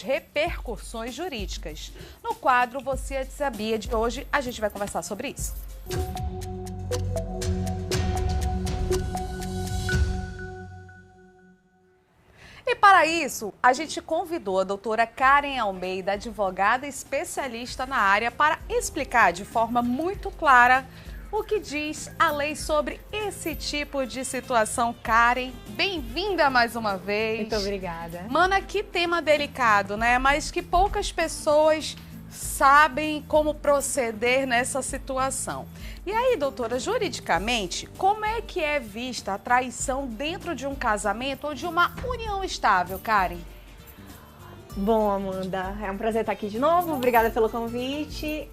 repercussões jurídicas. No quadro Você Sabia de hoje, a gente vai conversar sobre isso. E para isso, a gente convidou a doutora Karen Almeida, advogada especialista na área, para explicar de forma muito clara o que diz a lei sobre esse tipo de situação. Karen, bem-vinda mais uma vez. Muito obrigada. Mana, que tema delicado, né? Mas que poucas pessoas sabem como proceder nessa situação. E aí, doutora, juridicamente, como é que é vista a traição dentro de um casamento ou de uma união estável, Karen? Bom, Amanda, é um prazer estar aqui de novo. Obrigada pelo convite.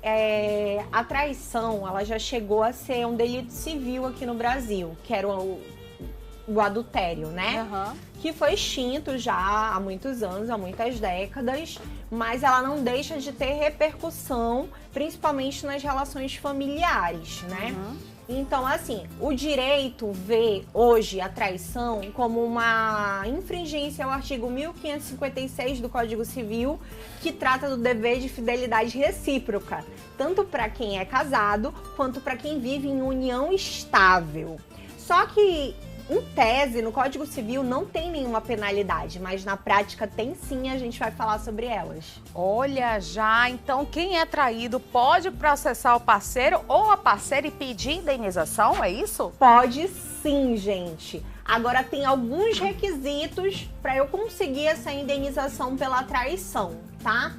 A traição, ela já chegou a ser um delito civil aqui no Brasil, que era o adultério, né? Uhum. Que foi extinto já há muitos anos, há muitas décadas, mas ela não deixa de ter repercussão, principalmente nas relações familiares, né? Uhum. Então, assim, o direito vê hoje a traição como uma infringência ao artigo 1556 do Código Civil, que trata do dever de fidelidade recíproca, tanto para quem é casado quanto para quem vive em união estável. Só que, em tese, no Código Civil não tem nenhuma penalidade, mas na prática tem sim, a gente vai falar sobre elas. Olha já, então quem é traído pode processar o parceiro ou a parceira e pedir indenização, é isso? Pode sim, gente. Agora tem alguns requisitos para eu conseguir essa indenização pela traição, tá?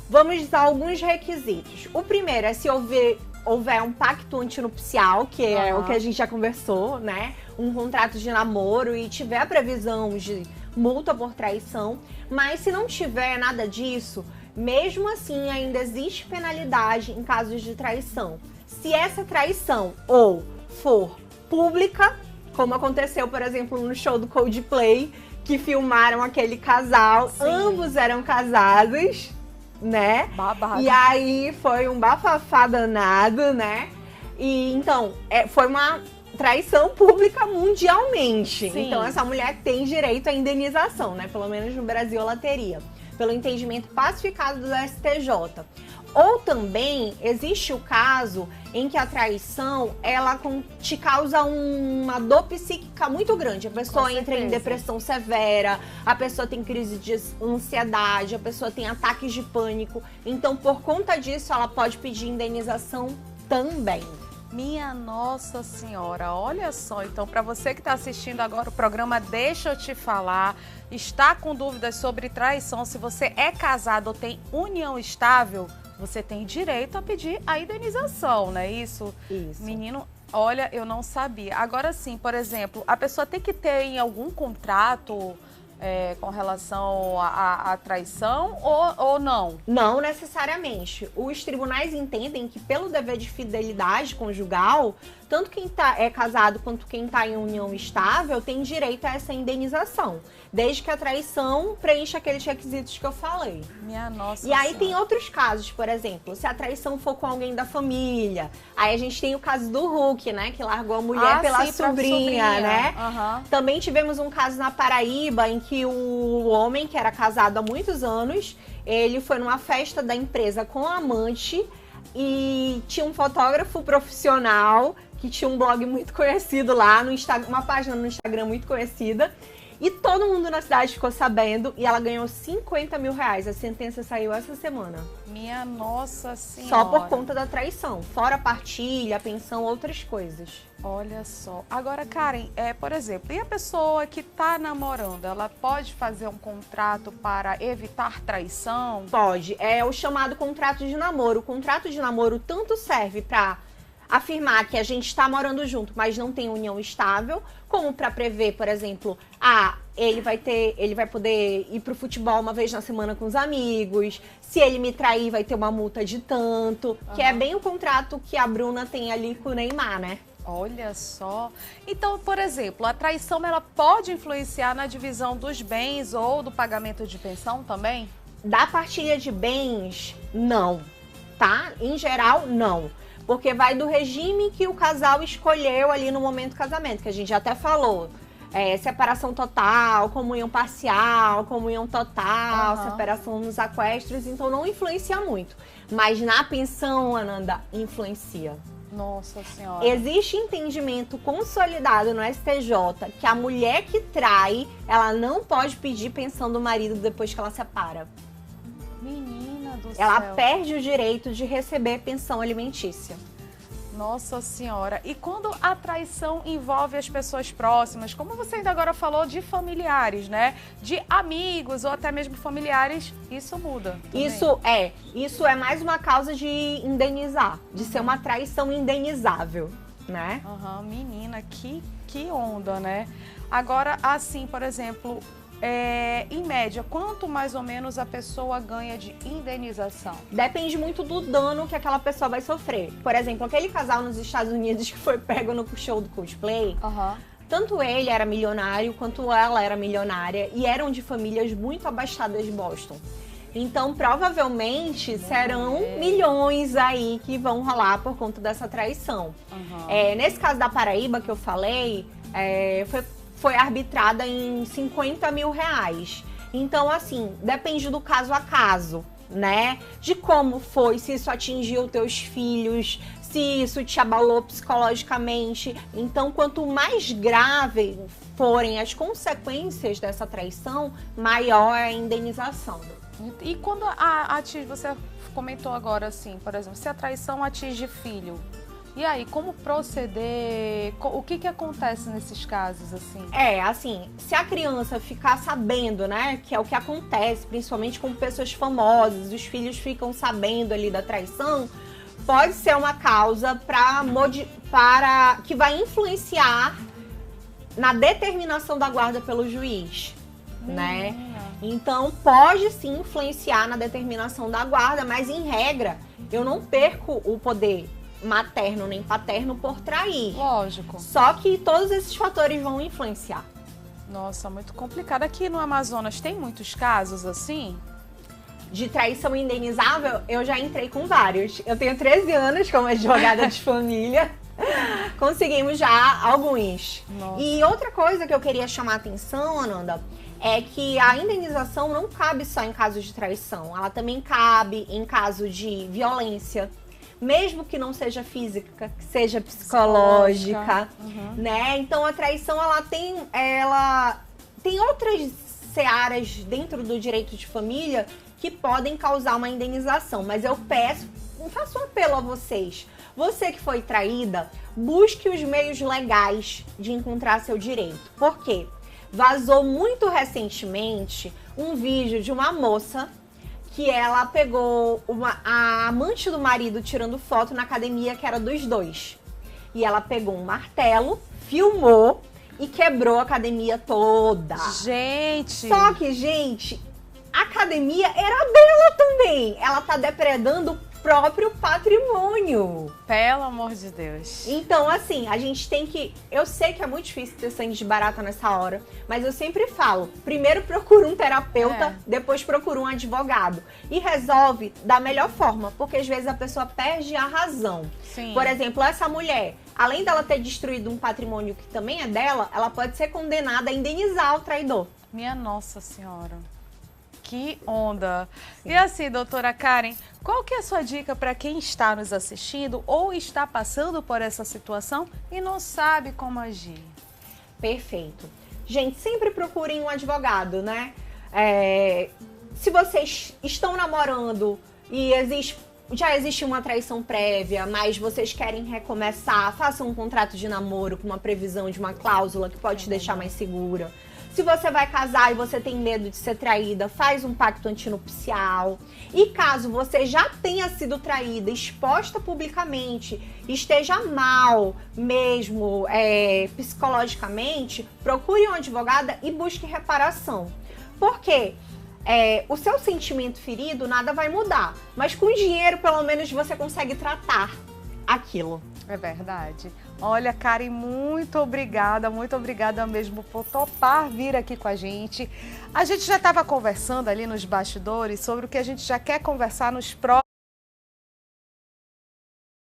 Vamos dar alguns requisitos. O primeiro é se houver um pacto antinupcial, que é o que a gente já conversou, né? Um contrato de namoro e tiver a previsão de multa por traição. Mas se não tiver nada disso, mesmo assim ainda existe penalidade em casos de traição. Se essa traição ou for pública, como aconteceu, por exemplo, no show do Coldplay, que filmaram aquele casal, sim, ambos eram casados, né? Babado. E aí foi um bafafá danado, né? E então, foi uma traição pública mundialmente. Sim. Então essa mulher tem direito à indenização, né? Pelo menos no Brasil ela teria, pelo entendimento pacificado do STJ. Ou também existe o caso em que a traição, ela te causa uma dor psíquica muito grande. A pessoa entra em depressão severa, a pessoa tem crise de ansiedade, a pessoa tem ataques de pânico. Então, por conta disso, ela pode pedir indenização também. Minha Nossa Senhora, olha só, então para você que está assistindo agora o programa Deixa Eu Te Falar, está com dúvidas sobre traição, se você é casado ou tem união estável, você tem direito a pedir a indenização, não é isso? Isso. Menino, olha, eu não sabia. Agora sim, por exemplo, a pessoa tem que ter em algum contrato com relação à traição ou não? Não necessariamente. Os tribunais entendem que pelo dever de fidelidade conjugal, tanto quem é casado quanto quem está em união estável tem direito a essa indenização, desde que a traição preencha aqueles requisitos que eu falei. Minha Nossa E aí Senhora. tem outros casos, por exemplo, se a traição for com alguém da família, aí a gente tem o caso do Hulk, né, que largou a mulher pela sim, sobrinha, né? Uhum. Também tivemos um caso na Paraíba em que o homem, que era casado há muitos anos, ele foi numa festa da empresa com a amante e tinha um fotógrafo profissional que tinha um blog muito conhecido lá no Instagram, uma página no Instagram muito conhecida. E todo mundo na cidade ficou sabendo e ela ganhou 50 mil reais. A sentença saiu essa semana. Minha Nossa Senhora. Só por conta da traição. Fora partilha, pensão, outras coisas. Olha só. Agora, Karen, por exemplo, e a pessoa que está namorando, ela pode fazer um contrato para evitar traição? Pode. É o chamado contrato de namoro. O contrato de namoro tanto serve para afirmar que a gente está morando junto, mas não tem união estável, como para prever, por exemplo, ele vai poder ir pro futebol uma vez na semana com os amigos, se ele me trair vai ter uma multa de tanto, que é bem o contrato que a Bruna tem ali com o Neymar, né? Olha só. Então, por exemplo, a traição ela pode influenciar na divisão dos bens ou do pagamento de pensão também? Da partilha de bens, não, tá? Em geral, não. Porque vai do regime que o casal escolheu ali no momento do casamento, que a gente já até falou. separação total, comunhão parcial, comunhão total, Aham. separação nos aquestos, então não influencia muito. Mas na pensão, Ananda, influencia. Nossa Senhora. Existe entendimento consolidado no STJ que a mulher que trai, ela não pode pedir pensão do marido depois que ela separa. Menina do Ela céu. perde o direito de receber pensão alimentícia. Nossa Senhora. E quando a traição envolve as pessoas próximas, como você ainda agora falou de familiares, né? De amigos ou até mesmo familiares, isso muda também. Isso é mais uma causa de indenizar, de ser uma traição indenizável, né? Aham, menina, que onda, né? Agora, assim, por exemplo, em média, quanto mais ou menos a pessoa ganha de indenização? Depende muito do dano que aquela pessoa vai sofrer. Por exemplo, aquele casal nos Estados Unidos que foi pego no show do Coldplay, Aham. tanto ele era milionário quanto ela era milionária e eram de famílias muito abastadas de Boston. Então, provavelmente, serão milhões aí que vão rolar por conta dessa traição. Aham. Nesse caso da Paraíba que eu falei, foi arbitrada em 50 mil reais. Então, assim, depende do caso a caso, né? De como foi, se isso atingiu teus filhos, se isso te abalou psicologicamente. Então, quanto mais grave forem as consequências dessa traição, maior é a indenização. E quando atinge, você comentou agora assim, por exemplo, se a traição atinge filho, e aí, como proceder? O que acontece nesses casos, assim? Assim, se a criança ficar sabendo, né, que é o que acontece, principalmente com pessoas famosas, os filhos ficam sabendo ali da traição, pode ser uma causa para que vai influenciar na determinação da guarda pelo juiz, né? Então, pode sim influenciar na determinação da guarda, mas em regra, eu não perco o poder materno nem paterno por trair. Lógico. Só que todos esses fatores vão influenciar. Nossa, muito complicado. Aqui no Amazonas tem muitos casos assim? De traição indenizável, eu já entrei com vários. Eu tenho 13 anos como advogada de família. Conseguimos já alguns. Nossa. E outra coisa que eu queria chamar a atenção, Ananda, é que a indenização não cabe só em casos de traição. Ela também cabe em caso de violência, mesmo que não seja física, que seja psicológica, né? Então a traição ela tem outras searas dentro do direito de família que podem causar uma indenização, mas eu faço um apelo a vocês. Você que foi traída, busque os meios legais de encontrar seu direito. Por quê? Vazou muito recentemente um vídeo de uma moça que ela pegou a amante do marido tirando foto na academia que era dos dois. E ela pegou um martelo, filmou e quebrou a academia toda. Gente! Só que, gente, a academia era dela também. Ela tá depredando o próprio patrimônio. Pelo amor de Deus. Então, assim, a gente tem que... Eu sei que é muito difícil ter sangue de barata nessa hora, mas eu sempre falo, primeiro procura um terapeuta, depois procura um advogado. E resolve da melhor forma, porque às vezes a pessoa perde a razão. Sim. Por exemplo, essa mulher, além dela ter destruído um patrimônio que também é dela, ela pode ser condenada a indenizar o traidor. Minha Nossa Senhora. Que onda! E assim, doutora Karen, qual que é a sua dica para quem está nos assistindo ou está passando por essa situação e não sabe como agir? Perfeito. Gente, sempre procurem um advogado, né? Se vocês estão namorando e já existe uma traição prévia, mas vocês querem recomeçar, façam um contrato de namoro com uma previsão de uma cláusula que pode te deixar mais segura. Se você vai casar e você tem medo de ser traída, faz um pacto antinupcial. E caso você já tenha sido traída, exposta publicamente, esteja mal mesmo psicologicamente, procure uma advogada e busque reparação. Por quê? O seu sentimento ferido nada vai mudar, mas com dinheiro pelo menos você consegue tratar aquilo. É verdade. Olha, Karen, muito obrigada mesmo por topar vir aqui com a gente. A gente já estava conversando ali nos bastidores sobre o que a gente já quer conversar nos próximos